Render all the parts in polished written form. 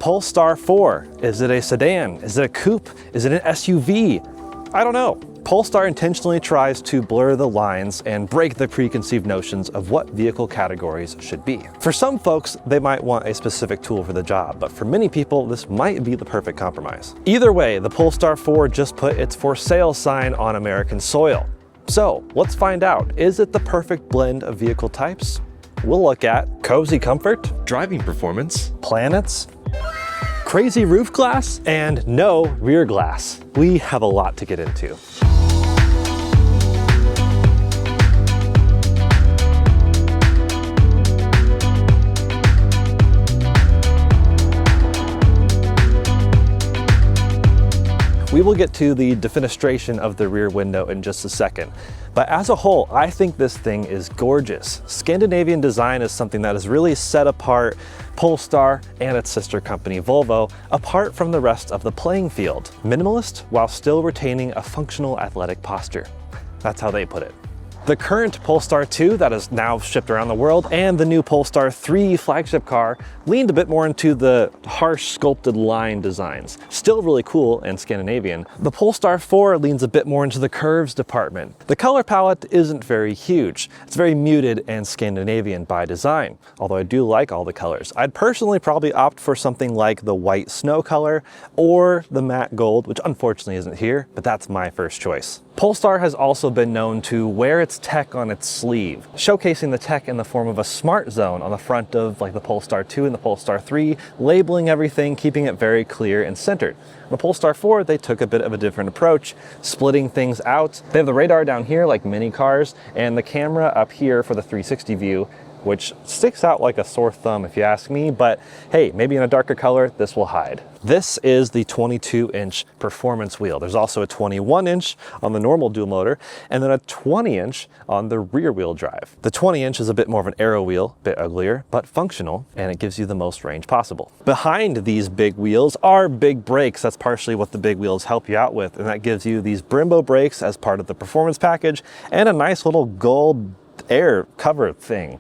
Polestar 4? Is it a sedan? Is it a coupe? Is it an SUV? I don't know. Polestar intentionally tries to blur the lines and break the preconceived notions of what vehicle categories should be. For some folks, they might want a specific tool for the job, but for many people, this might be the perfect compromise. Either way, the Polestar 4 just put its for sale sign on American soil. So let's find out, is it the perfect blend of vehicle types? We'll look at cozy comfort, driving performance, planets, crazy roof glass, and no rear glass. We have a lot to get into. We will get to the defenestration of the rear window in just a second. But as a whole, I think this thing is gorgeous. Scandinavian design is something that has really set apart Polestar and its sister company Volvo apart from the rest of the playing field. Minimalist while still retaining a functional athletic posture. That's how they put it. The current Polestar 2 that is now shipped around the world and the new Polestar 3 flagship car leaned a bit more into the harsh sculpted line designs. Still really cool and Scandinavian. The Polestar 4 leans a bit more into the curves department. The color palette isn't very huge. It's very muted and Scandinavian by design, although I do like all the colors. I'd personally probably opt for something like the white snow color or the matte gold, which unfortunately isn't here, but that's my first choice. Polestar has also been known to wear its tech on its sleeve, showcasing the tech in the form of a smart zone on the front of like the Polestar 2 and the Polestar 3, labeling everything, keeping it very clear and centered. On the Polestar 4, they took a bit of a different approach, splitting things out. They have the radar down here like many cars, and the camera up here for the 360 view, which sticks out like a sore thumb if you ask me, but hey, maybe in a darker color, this will hide. This is the 22-inch performance wheel. There's also a 21-inch on the normal dual motor, and then a 20-inch on the rear wheel drive. The 20-inch is a bit more of an aero wheel, a bit uglier, but functional, and it gives you the most range possible. Behind these big wheels are big brakes. That's partially what the big wheels help you out with, and that gives you these Brembo brakes as part of the performance package, and a nice little gold air cover thing.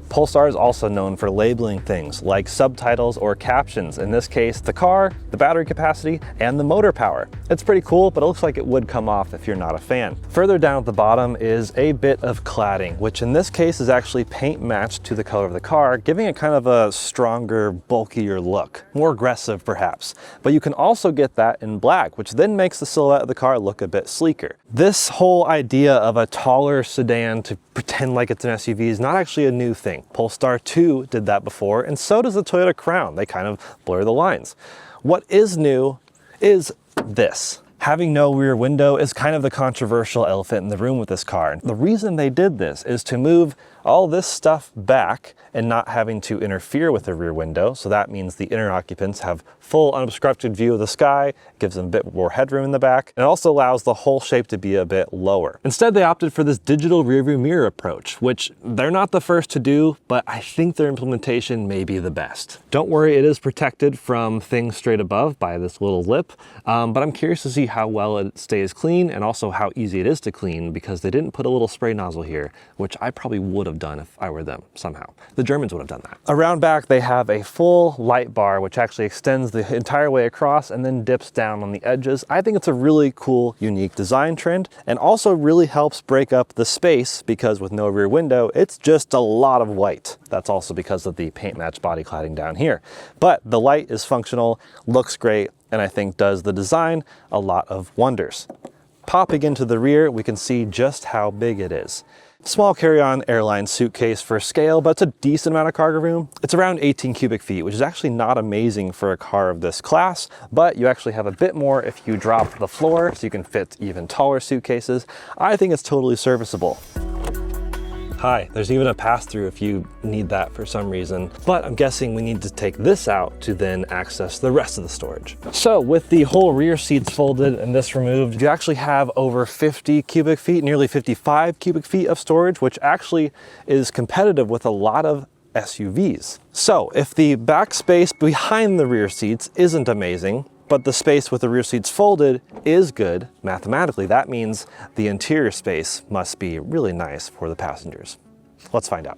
Polestar is also known for labeling things like subtitles or captions. In this case, the car, the battery capacity, and the motor power. It's pretty cool, but it looks like it would come off if you're not a fan. Further down at the bottom is a bit of cladding, which in this case is actually paint matched to the color of the car, giving it kind of a stronger, bulkier look. More aggressive, perhaps. But you can also get that in black, which then makes the silhouette of the car look a bit sleeker. This whole idea of a taller sedan to pretend like it's an SUV is not actually a new thing. Polestar 2 did that before, and so does the Toyota Crown. They kind of blur the lines. What is new is this. Having no rear window is kind of the controversial elephant in the room with this car. The reason they did this is to move all this stuff back and not having to interfere with the rear window. So that means the inner occupants have full unobstructed view of the sky, gives them a bit more headroom in the back, and it also allows the whole shape to be a bit lower. Instead, they opted for this digital rearview mirror approach, which they're not the first to do, but I think their implementation may be the best. Don't worry, it is protected from things straight above by this little lip, but I'm curious to see how well it stays clean and also how easy it is to clean, because they didn't put a little spray nozzle here, which I probably would have done if I were them somehow. The Germans would have done that. Around back, they have a full light bar, which actually extends the entire way across and then dips down on the edges. I think it's a really cool, unique design trend, and also really helps break up the space, because with no rear window, it's just a lot of white. That's also because of the paint match body cladding down here. But the light is functional, looks great, and I think does the design a lot of wonders. Popping into the rear, we can see just how big it is. Small carry-on airline suitcase for scale, but it's a decent amount of cargo room. It's around 18 cubic feet, which is actually not amazing for a car of this class, but you actually have a bit more if you drop the floor, so you can fit even taller suitcases. I think it's totally serviceable. Hi, there's even a pass-through if you need that for some reason, but I'm guessing we need to take this out to then access the rest of the storage. So with the whole rear seats folded and this removed, you actually have over 50 cubic feet, nearly 55 cubic feet of storage, which actually is competitive with a lot of SUVs. So if the back space behind the rear seats isn't amazing, but the space with the rear seats folded is good, mathematically, that means the interior space must be really nice for the passengers. Let's find out.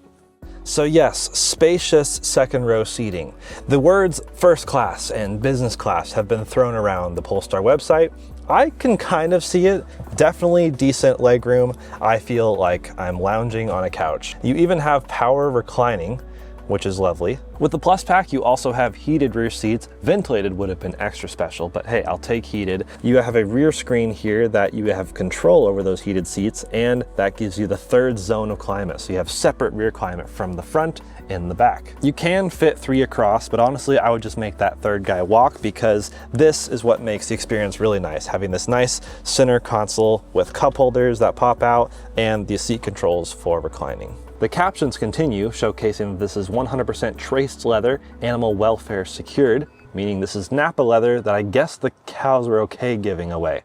So yes, spacious second row seating. The words first class and business class have been thrown around the Polestar website. I can kind of see it. Definitely decent legroom. I feel like I'm lounging on a couch. You even have power reclining, which is lovely. With the Plus Pack, you also have heated rear seats. Ventilated would have been extra special, but hey, I'll take heated. You have a rear screen here that you have control over those heated seats, and that gives you the third zone of climate. So you have separate rear climate from the front and the back. You can fit 3 across, but honestly, I would just make that third guy walk, because this is what makes the experience really nice. Having this nice center console with cup holders that pop out and the seat controls for reclining. The captions continue, showcasing this is 100% traced leather, animal welfare secured, meaning this is Napa leather that I guess the cows were okay giving away.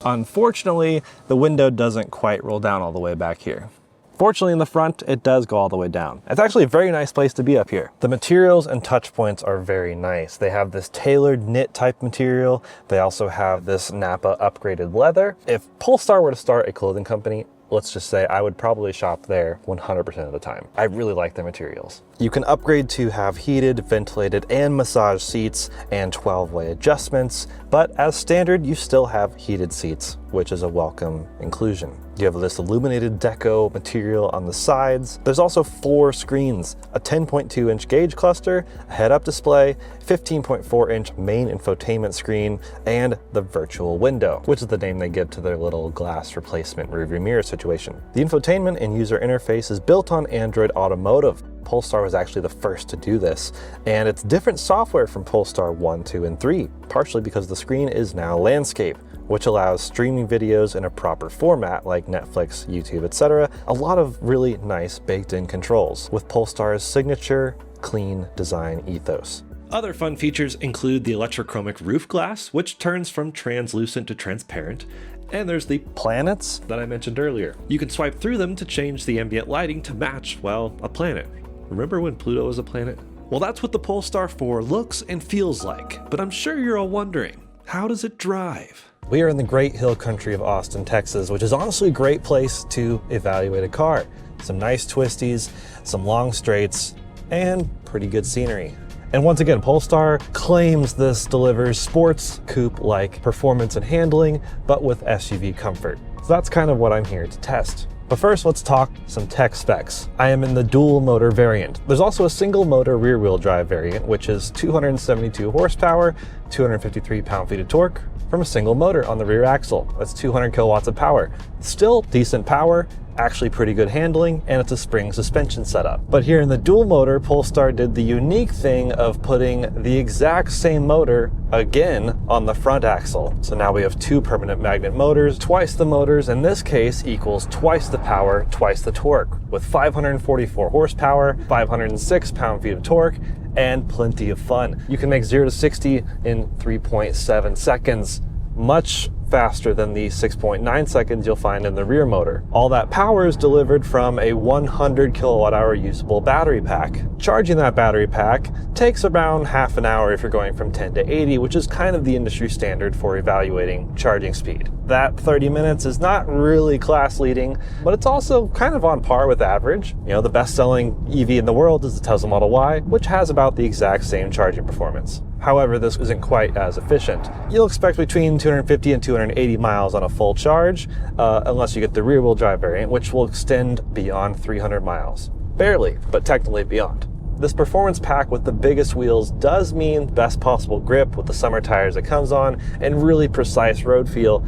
Unfortunately, the window doesn't quite roll down all the way back here. Fortunately, in the front, it does go all the way down. It's actually a very nice place to be up here. The materials and touch points are very nice. They have this tailored knit type material. They also have this Napa upgraded leather. If Polestar were to start a clothing company, let's just say I would probably shop there 100% of the time. I really like their materials. You can upgrade to have heated, ventilated, and massage seats and 12-way adjustments, but as standard, you still have heated seats, which is a welcome inclusion. You have this illuminated deco material on the sides. There's also 4 screens, a 10.2-inch gauge cluster, a head-up display, 15.4-inch main infotainment screen, and the virtual window, which is the name they give to their little glass replacement rearview mirror situation. The infotainment and user interface is built on Android Automotive. Polestar was actually the first to do this, and it's different software from Polestar 1, 2, and 3, partially because the screen is now landscape, which allows streaming videos in a proper format like Netflix, YouTube, etc. A lot of really nice baked-in controls with Polestar's signature clean design ethos. Other fun features include the electrochromic roof glass, which turns from translucent to transparent, and there's the planets that I mentioned earlier. You can swipe through them to change the ambient lighting to match, well, a planet. Remember when Pluto was a planet? Well, that's what the Polestar 4 looks and feels like, but I'm sure you're all wondering, how does it drive? We are in the great hill country of Austin, Texas, which is honestly a great place to evaluate a car. Some nice twisties, some long straights, and pretty good scenery. And once again, Polestar claims this delivers sports coupe-like performance and handling, but with SUV comfort. So that's kind of what I'm here to test. But first, let's talk some tech specs. I am in the dual motor variant. There's also a single motor rear wheel drive variant, which is 272 horsepower, 253 pound-feet of torque from a single motor on the rear axle. That's 200 kilowatts of power. Still decent power, actually pretty good handling, and it's a spring suspension setup. But here in the dual motor, Polestar did the unique thing of putting the exact same motor again on the front axle. So now we have 2 permanent magnet motors. Twice the motors in this case equals twice the power, twice the torque, with 544 horsepower, 506 pound-feet of torque, and plenty of fun. You can make 0 to 60 in 3.7 seconds, much faster than the 6.9 seconds you'll find in the rear motor. All that power is delivered from a 100 kilowatt hour usable battery pack. Charging that battery pack takes around half an hour if you're going from 10 to 80, which is kind of the industry standard for evaluating charging speed. That 30 minutes is not really class leading, but it's also kind of on par with average. You know, the best selling EV in the world is the Tesla Model Y, which has about the exact same charging performance. However, this isn't quite as efficient. You'll expect between 250 and 280 miles on a full charge, unless you get the rear-wheel drive variant, which will extend beyond 300 miles. Barely, but technically beyond. This performance pack with the biggest wheels does mean best possible grip with the summer tires it comes on and really precise road feel.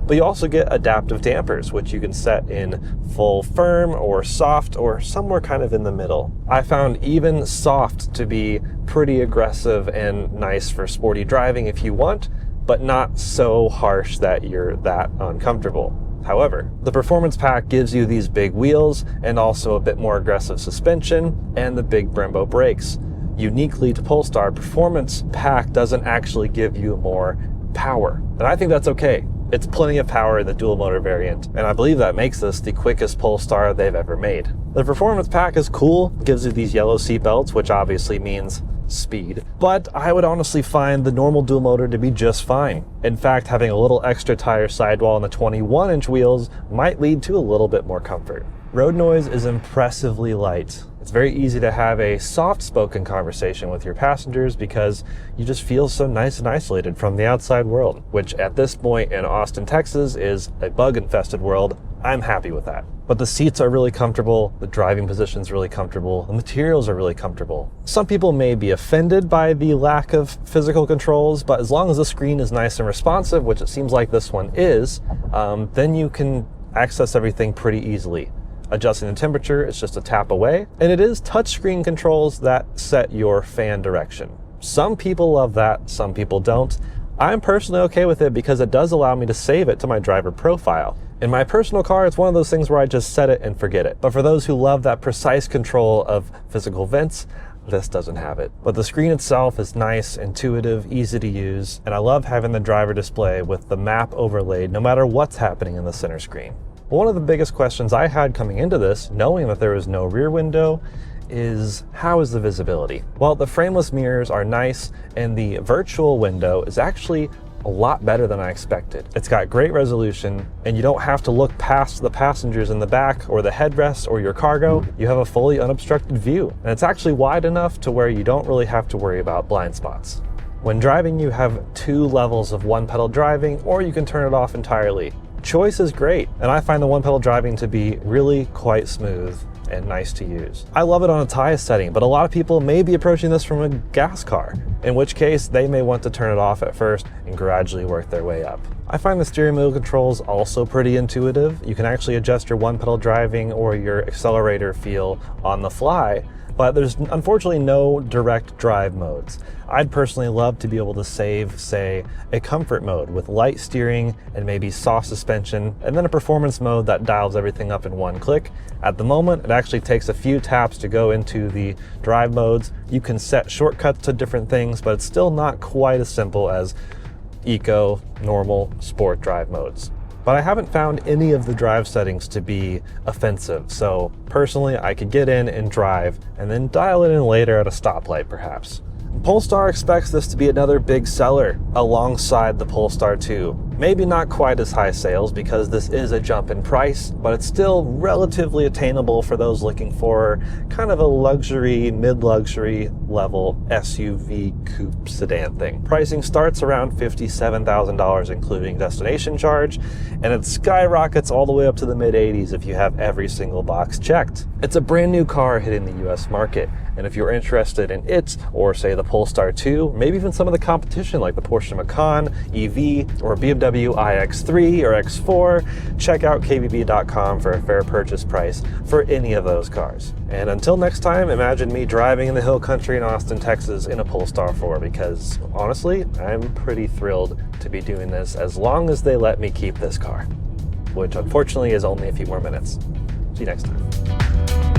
But you also get adaptive dampers, which you can set in full firm or soft or somewhere kind of in the middle. I found even soft to be pretty aggressive and nice for sporty driving if you want, but not so harsh that you're that uncomfortable. However, the performance pack gives you these big wheels and also a bit more aggressive suspension and the big Brembo brakes. Uniquely to Polestar, performance pack doesn't actually give you more power, and I think that's okay. It's plenty of power in the dual motor variant, and I believe that makes this the quickest Polestar they've ever made. The performance pack is cool, gives you these yellow seat belts, which obviously means speed, but I would honestly find the normal dual motor to be just fine. In fact, having a little extra tire sidewall on the 21-inch wheels might lead to a little bit more comfort. Road noise is impressively light. It's very easy to have a soft-spoken conversation with your passengers because you just feel so nice and isolated from the outside world, which at this point in Austin, Texas is a bug-infested world. I'm happy with that. But the seats are really comfortable, the driving position's really comfortable, the materials are really comfortable. Some people may be offended by the lack of physical controls, but as long as the screen is nice and responsive, which it seems like this one is, then you can access everything pretty easily. Adjusting the temperature is just a tap away, and it is touchscreen controls that set your fan direction. Some people love that, some people don't. I'm personally okay with it because it does allow me to save it to my driver profile. In my personal car, it's one of those things where I just set it and forget it. But for those who love that precise control of physical vents, this doesn't have it. But the screen itself is nice, intuitive, easy to use, and I love having the driver display with the map overlaid no matter what's happening in the center screen. One of the biggest questions I had coming into this, knowing that there was no rear window, is how is the visibility? Well, the frameless mirrors are nice, and the virtual window is actually a lot better than I expected. It's got great resolution, and you don't have to look past the passengers in the back or the headrest or your cargo. You have a fully unobstructed view, and it's actually wide enough to where you don't really have to worry about blind spots. When driving, you have 2 levels of one-pedal driving, or you can turn it off entirely. Choice is great, and I find the one-pedal driving to be really quite smooth and nice to use. I love it on a tie setting, but a lot of people may be approaching this from a gas car, in which case they may want to turn it off at first and gradually work their way up. I find the steering wheel controls also pretty intuitive. You can actually adjust your one-pedal driving or your accelerator feel on the fly, but there's unfortunately no direct drive modes. I'd personally love to be able to save, say, a comfort mode with light steering and maybe soft suspension, and then a performance mode that dials everything up in one click. At the moment, it actually takes a few taps to go into the drive modes. You can set shortcuts to different things, but it's still not quite as simple as eco, normal, sport drive modes. But I haven't found any of the drive settings to be offensive, so personally I could get in and drive and then dial it in later at a stoplight perhaps. Polestar expects this to be another big seller alongside the Polestar 2. Maybe not quite as high sales because this is a jump in price, but it's still relatively attainable for those looking for kind of a luxury, mid-luxury level SUV coupe sedan thing. Pricing starts around $57,000 including destination charge, and it skyrockets all the way up to the mid-80s if you have every single box checked. It's a brand new car hitting the US market, and if you're interested in it, or say the Polestar 2, maybe even some of the competition like the Porsche Macan EV or BMW iX3 or X4, check out kvb.com for a fair purchase price for any of those cars. And until next time, imagine me driving in the hill country in Austin, Texas in a Polestar 4 because honestly, I'm pretty thrilled to be doing this as long as they let me keep this car, which unfortunately is only a few more minutes. See you next time.